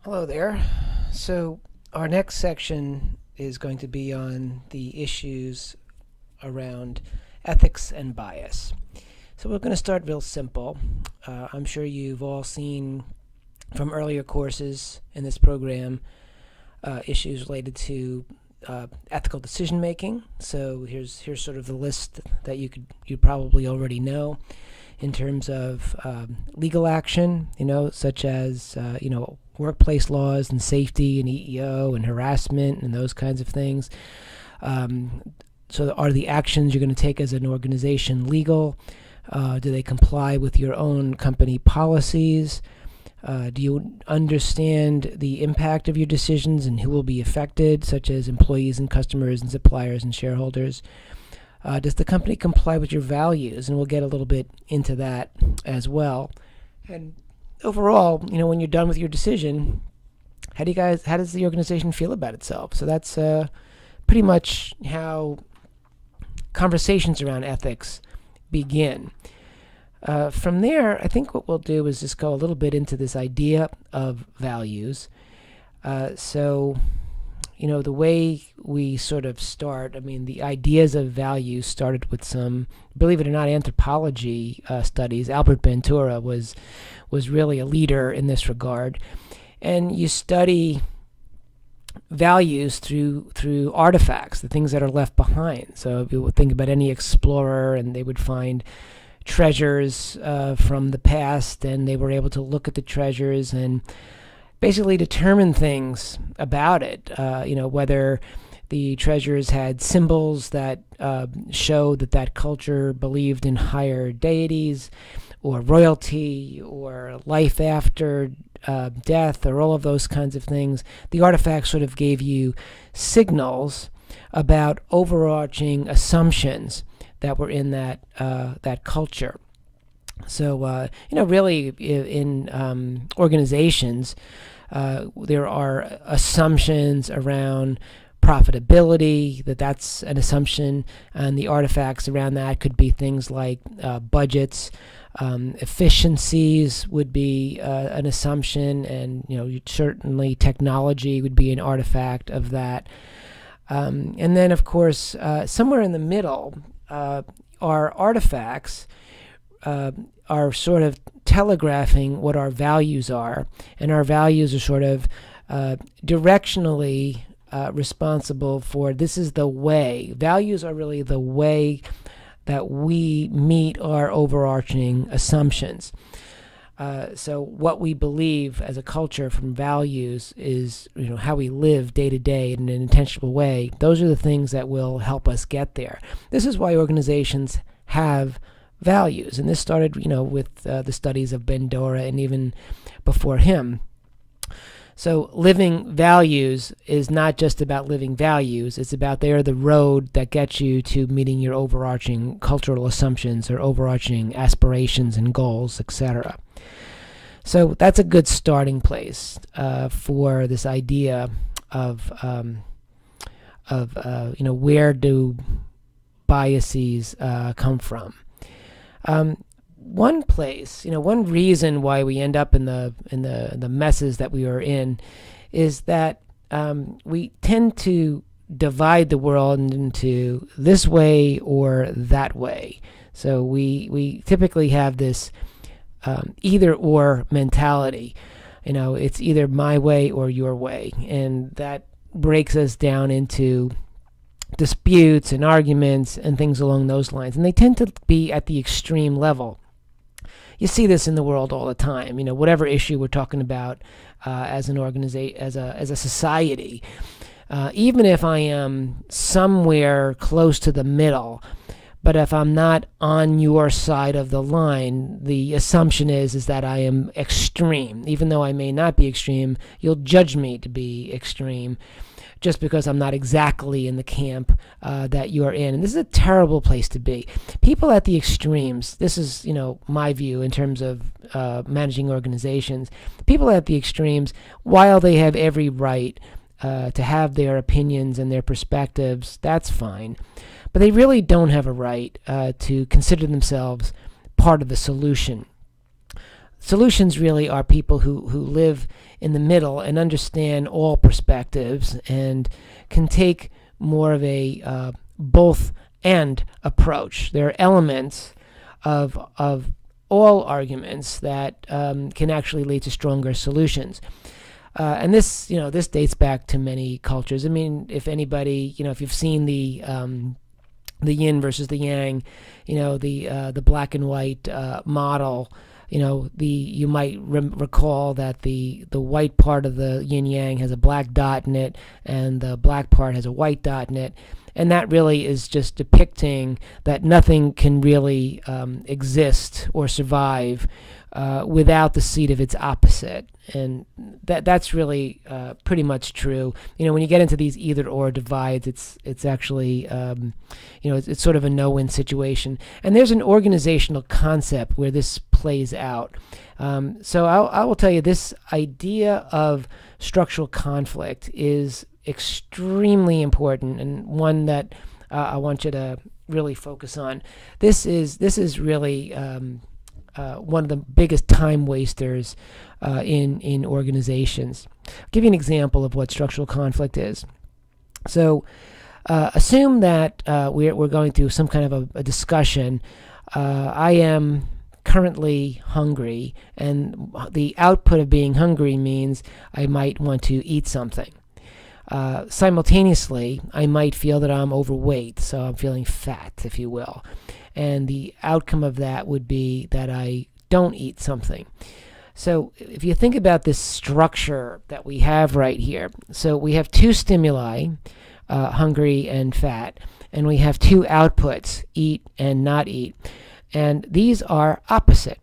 Hello there. So, our next section is going to be on the issues around ethics and bias. So, we're going to start real simple. I'm sure you've all seen from earlier courses in this program issues related to ethical decision making. So, here's sort of the list that you probably already know in terms of legal action, such as workplace laws and safety and EEO and harassment and those kinds of things. So, are the actions you're going to take as an organization legal? Do they comply with your own company policies? Do you understand the impact of your decisions and who will be affected, such as employees and customers and suppliers and shareholders? Does the company comply with your values? And we'll get a little bit into that as well. And overall, when you're done with your decision, how does the organization feel about itself? So that's pretty much how conversations around ethics begin. From there, I think what we'll do is just go a little bit into this idea of values. So the way we sort of start, the ideas of value started with some, believe it or not, anthropology studies. Albert Bandura was really a leader in this regard. And you study values through artifacts, the things that are left behind. So if you would think about any explorer, and they would find treasures from the past, and they were able to look at the treasures and basically determine things about it, whether the treasures had symbols that showed that culture believed in higher deities or royalty or life after death or all of those kinds of things. The artifacts sort of gave you signals about overarching assumptions that were in that culture. So, really in organizations, there are assumptions around profitability, that's an assumption, and the artifacts around that could be things like budgets. Efficiencies would be an assumption, and certainly technology would be an artifact of that. And then, of course, somewhere in the middle are artifacts are sort of telegraphing what our values are, and our values are sort of directionally responsible for this is the way. Values are really the way that we meet our overarching assumptions. So what we believe as a culture from values is how we live day to day in an intentional way. Those are the things that will help us get there. This is why organizations have values, and this started with the studies of Bandura and even before him. So living values is not just about living values, it's about they're the road that gets you to meeting your overarching cultural assumptions or overarching aspirations and goals, etc. So that's a good starting place for this idea of where do biases come from. One place, one reason why we end up in the messes that we are in is that we tend to divide the world into this way or that way. So we typically have this either or mentality. It's either my way or your way, and that breaks us down into disputes and arguments and things along those lines, and they tend to be at the extreme level. You see this in the world all the time. Whatever issue we're talking about as an organization, as a society, even if I am somewhere close to the middle, but if I'm not on your side of the line, the assumption is that I am extreme. Even though I may not be extreme, you'll judge me to be extreme, just because I'm not exactly in the camp that you're in. And this is a terrible place to be. People at the extremes, this is, my view in terms of managing organizations, people at the extremes, while they have every right to have their opinions and their perspectives, that's fine. But they really don't have a right to consider themselves part of the solution. Solutions really are people who live in the middle and understand all perspectives and can take more of a both and approach. There are elements of all arguments that can actually lead to stronger solutions. And this dates back to many cultures. I mean, if anybody, if you've seen the yin versus the yang, the black and white model, you might recall that the white part of the yin yang has a black dot in it, and the black part has a white dot in it. And that really is just depicting that nothing can really exist or survive without the seed of its opposite. And that's really pretty much true. When you get into these either-or divides, it's actually, it's sort of a no-win situation. And there's an organizational concept where this plays out. So I will tell you, this idea of structural conflict is extremely important, and one that I want you to really focus on. This is really one of the biggest time wasters in organizations. I'll give you an example of what structural conflict is. So assume that we're going through some kind of a discussion. I am currently hungry, and the output of being hungry means I might want to eat something. Simultaneously, I might feel that I'm overweight, so I'm feeling fat, if you will. And the outcome of that would be that I don't eat something. So if you think about this structure that we have right here, so we have two stimuli, hungry and fat, and we have two outputs, eat and not eat. And these are opposite.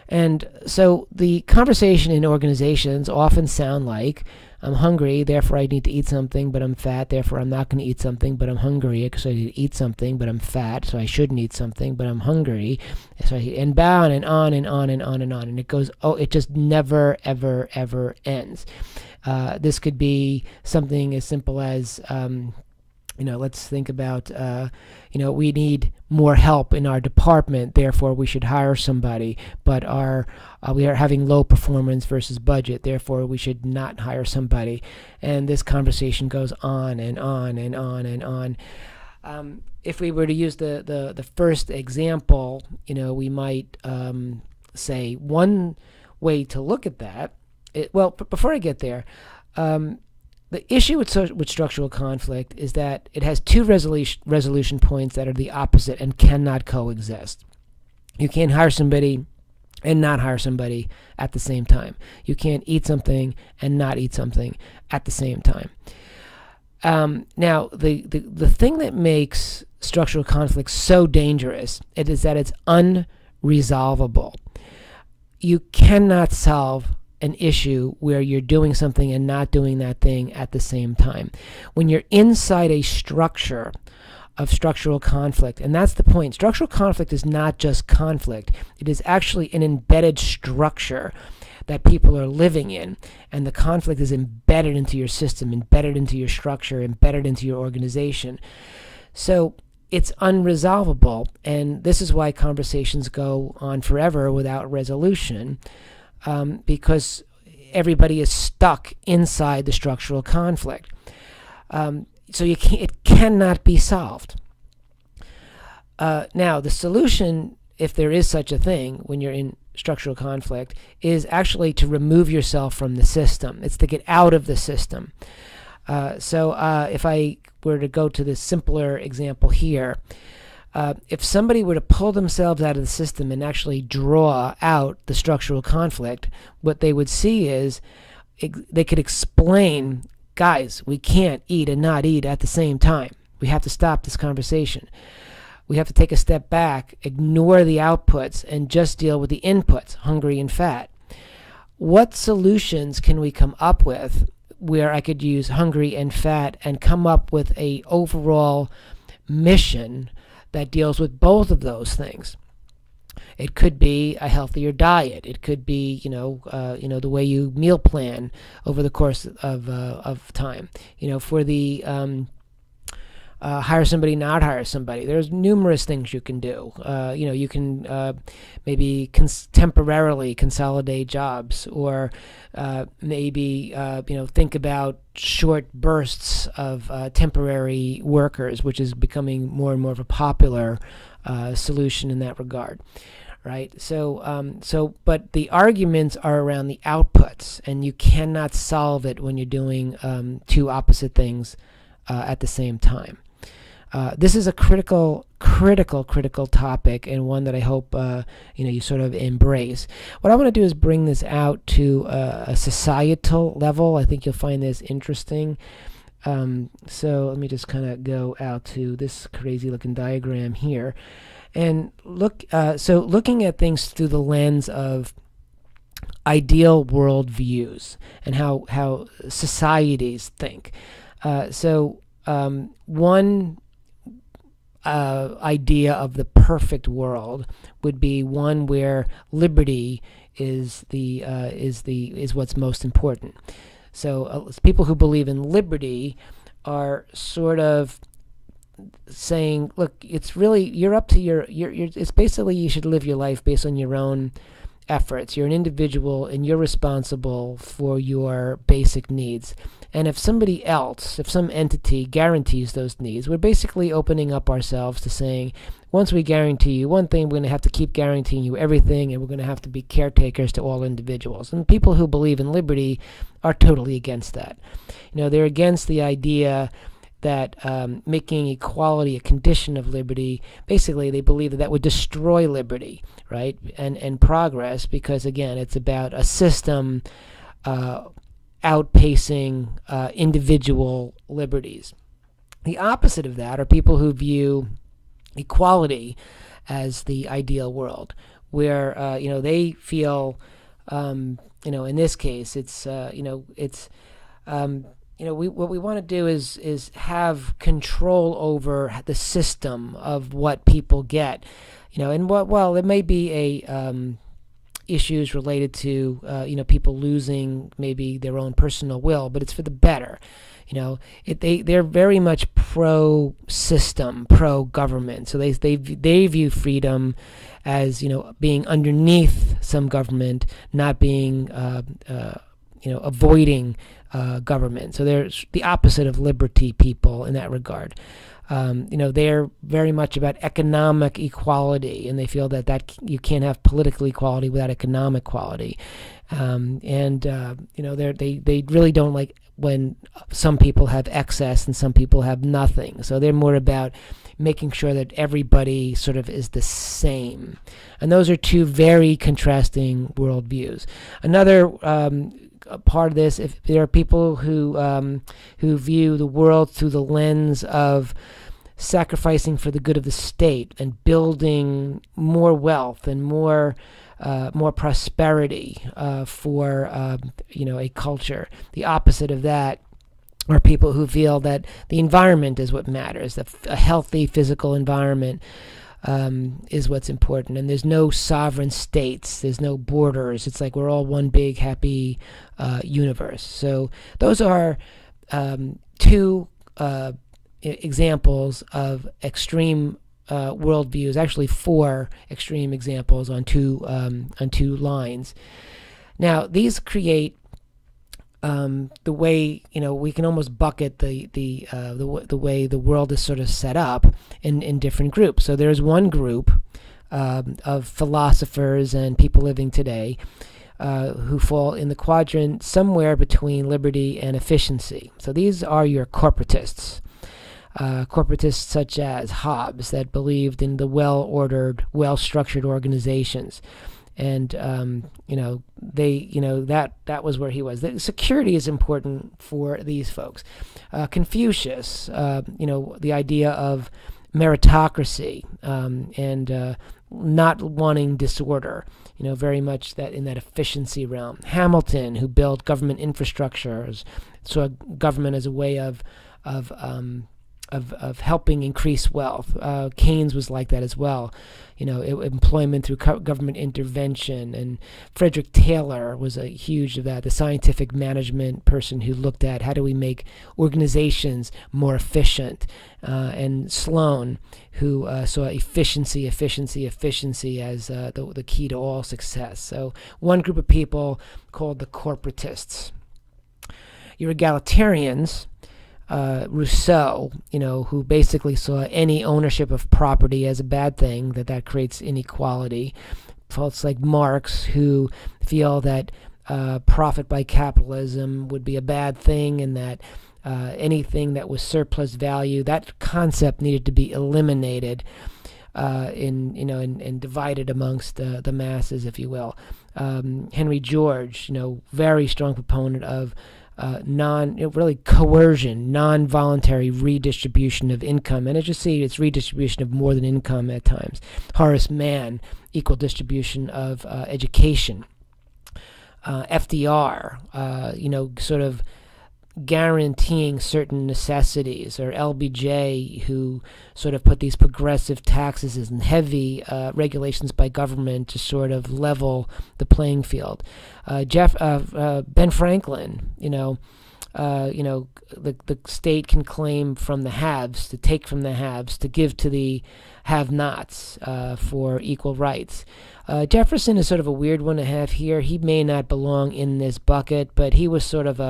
And so the conversation in organizations often sound like, I'm hungry, therefore I need to eat something, but I'm fat, therefore I'm not going to eat something, but I'm hungry, because I need to eat something, but I'm fat, so I shouldn't eat something, but I'm hungry. And on and on and on and on and on. And it goes, it just never, ever, ever ends. This could be something as simple as, let's think about, we need more help in our department, therefore we should hire somebody, but we are having low performance versus budget, therefore we should not hire somebody. And this conversation goes on and on and on and on. If we were to use the first example, we might say one way to look at that. Before I get there, the issue with structural conflict is that it has two resolution points that are the opposite and cannot coexist. You can't hire somebody and not hire somebody at the same time. You can't eat something and not eat something at the same time. Now, the thing that makes structural conflict so dangerous is that it's unresolvable. You cannot solve an issue where you're doing something and not doing that thing at the same time. When you're inside a structure of structural conflict, and that's the point. Structural conflict is not just conflict. It is actually an embedded structure that people are living in, and the conflict is embedded into your system, embedded into your structure, embedded into your organization. So it's unresolvable, and this is why conversations go on forever without resolution. Because everybody is stuck inside the structural conflict. So it cannot be solved. Now, the solution, if there is such a thing when you're in structural conflict, is actually to remove yourself from the system. It's to get out of the system. So if I were to go to this simpler example here, if somebody were to pull themselves out of the system and actually draw out the structural conflict, what they would see is they could explain, guys, we can't eat and not eat at the same time. We have to stop this conversation. We have to take a step back, ignore the outputs, and just deal with the inputs, hungry and fat. What solutions can we come up with where I could use hungry and fat and come up with a overall mission that deals with both of those things? It could be a healthier diet. It could be, the way you meal plan over the course of time. For the hire somebody, not hire somebody. There's numerous things you can do. You can maybe temporarily consolidate jobs, or maybe think about short bursts of temporary workers, which is becoming more and more of a popular solution in that regard. Right. But the arguments are around the outputs, and you cannot solve it when you're doing two opposite things at the same time. This is a critical topic, and one that I hope you sort of embrace. What I want to do is bring this out to a societal level. I think you'll find this interesting. So let me just kind of go out to this crazy looking diagram here, and look. So looking at things through the lens of ideal world views and how societies think. One idea of the perfect world would be one where liberty is what's most important. So people who believe in liberty are sort of saying, look, it's really, you're up to it's basically you should live your life based on your own efforts. You're an individual, and you're responsible for your basic needs. And if somebody else, if some entity guarantees those needs, we're basically opening up ourselves to saying, once we guarantee you one thing, we're going to have to keep guaranteeing you everything, and we're going to have to be caretakers to all individuals. And people who believe in liberty are totally against that. They're against the idea that making equality a condition of liberty. Basically, they believe that would destroy liberty, right, and progress, because, again, it's about a system outpacing individual liberties. The opposite of that are people who view equality as the ideal world, where they feel, in this case, what we want to do is have control over the system of what people get, and there may be issues related to people losing maybe their own personal will, but it's for the better. They're very much pro-system, pro-government. So they view freedom as being underneath some government, not being avoiding government. So they're the opposite of liberty people in that regard. They're very much about economic equality, and they feel that you can't have political equality without economic equality. They really don't like when some people have excess and some people have nothing. So they're more about making sure that everybody sort of is the same. And those are two very contrasting worldviews. Another part of this, if there are people who view the world through the lens of sacrificing for the good of the state and building more wealth and more prosperity for a culture. The opposite of that are people who feel that the environment is what matters. A healthy physical environment is what's important, and there's no sovereign states, there's no borders. It's like we're all one big happy universe. So those are two examples of extreme worldviews. Actually, four extreme examples on two lines. Now, these create the way we can almost bucket the way the world is sort of set up in different groups. So there's one group of philosophers and people living today who fall in the quadrant somewhere between liberty and efficiency. So these are your corporatists. Corporatists such as Hobbes, that believed in the well-ordered, well-structured organizations. And that was where he was. The security is important for these folks. Confucius, the idea of meritocracy and not wanting disorder, very much that in that efficiency realm. Hamilton, who built government infrastructures, saw government as a way of of helping increase wealth. Keynes was like that as well. Employment through government intervention. And Frederick Taylor was a huge of that, the scientific management person who looked at how do we make organizations more efficient. And Sloan, who saw efficiency as the key to all success. So one group of people called the corporatists. Your egalitarians, Rousseau, who basically saw any ownership of property as a bad thing, that creates inequality. Folks like Marx, who feel that profit by capitalism would be a bad thing, and that anything that was surplus value, that concept needed to be eliminated and divided amongst the masses, if you will. Henry George, very strong proponent of coercion, non-voluntary redistribution of income. And as you see, it's redistribution of more than income at times. Horace Mann, equal distribution of education. FDR, sort of guaranteeing certain necessities, or LBJ, who sort of put these progressive taxes and heavy regulations by government to sort of level the playing field. Ben Franklin, the state can claim from the haves, to take from the haves, to give to the have-nots for equal rights. Jefferson is sort of a weird one to have here. He may not belong in this bucket, but he was sort of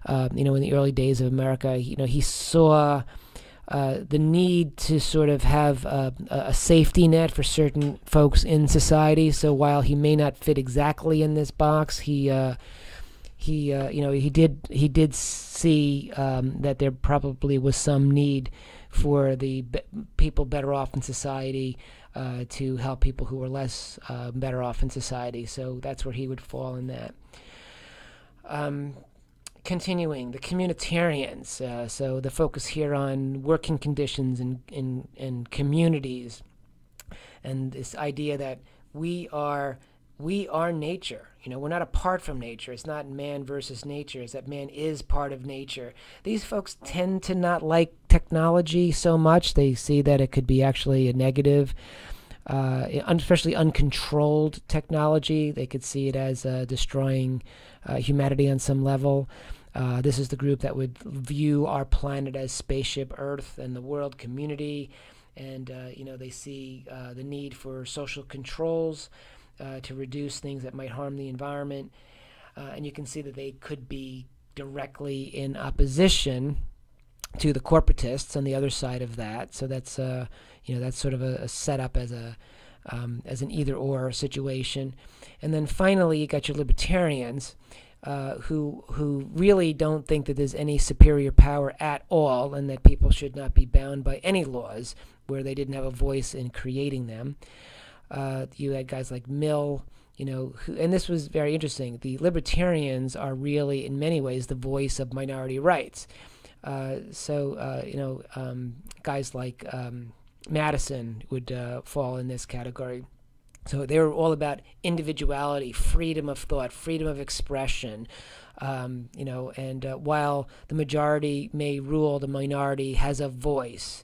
in the early days of America, he saw the need to sort of have a safety net for certain folks in society. So while he may not fit exactly in this box, he did see that there probably was some need for the people better off in society to help people who were less better off in society. So that's where he would fall in that. Continuing, the communitarians, so the focus here on working conditions in communities, and this idea that we are nature. We're not apart from nature. It's not man versus nature. It's that man is part of nature. These folks tend to not like technology so much. They see that it could be actually a negative, especially uncontrolled technology. They could see it as destroying humanity on some level. This is the group that would view our planet as spaceship Earth and the world community, and they see the need for social controls to reduce things that might harm the environment, and you can see that they could be directly in opposition to the corporatists on the other side of that. So that's that's sort of a setup as an either-or situation. And then finally, you got your libertarians, who really don't think that there's any superior power at all, and that people should not be bound by any laws where they didn't have a voice in creating them. You had guys like Mill, and this was very interesting. The libertarians are really, in many ways, the voice of minority rights. Guys like Madison would fall in this category. So they were all about individuality, freedom of thought, freedom of expression, and while the majority may rule, the minority has a voice.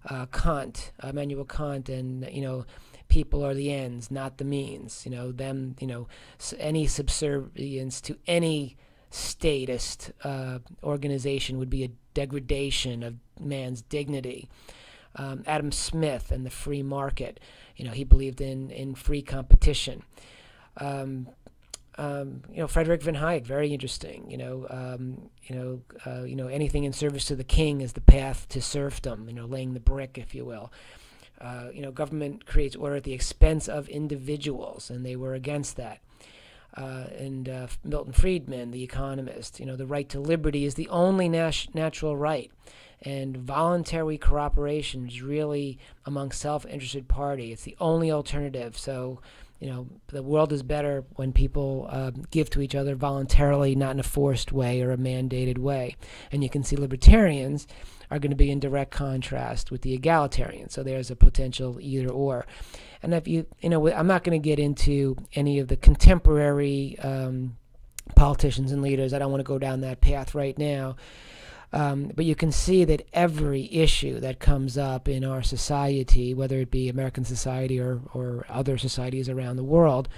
Immanuel Kant, and people are the ends, not the means. Any subservience to any statist organization would be a degradation of man's dignity. Adam Smith and the free market. He believed in free competition. Frederick van Hayek, very interesting. Anything in service to the king is the path to serfdom. Laying the brick, if you will. Government creates order at the expense of individuals, and they were against that. And Milton Friedman, the economist, the right to liberty is the only natural right. And voluntary cooperation is really among self-interested party. It's the only alternative. So, the world is better when people give to each other voluntarily, not in a forced way or a mandated way. And you can see libertarians are going to be in direct contrast with the egalitarians. So there's a potential either or. And if I'm not going to get into any of the contemporary politicians and leaders. I don't want to go down that path right now. But you can see that every issue that comes up in our society, whether it be American society or other societies around the world,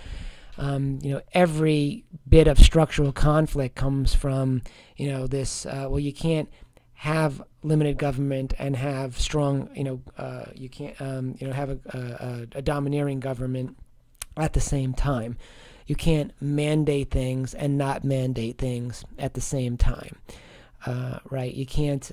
every bit of structural conflict comes from, this, you can't have limited government and have strong, you can't, have a domineering government at the same time. You can't mandate things and not mandate things at the same time. Right? You can't,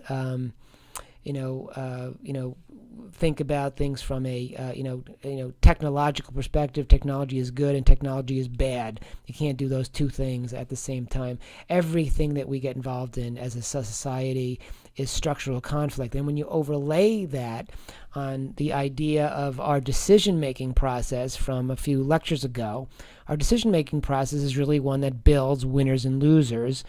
think about things from a, technological perspective. Technology is good and technology is bad. You can't do those two things at the same time. Everything that we get involved in as a society is structural conflict. And when you overlay that on the idea of our decision-making process from a few lectures ago, our decision-making process is really one that builds winners and losers.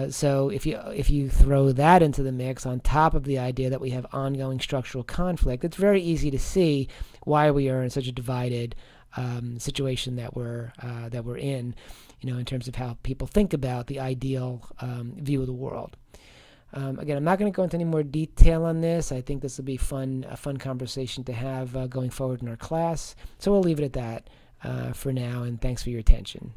So if you throw that into the mix on top of the idea that we have ongoing structural conflict, it's very easy to see why we are in such a divided situation that we're in, in terms of how people think about the ideal view of the world. Again, I'm not going to go into any more detail on this. I think this will be a fun conversation to have going forward in our class. So we'll leave it at that for now, and thanks for your attention.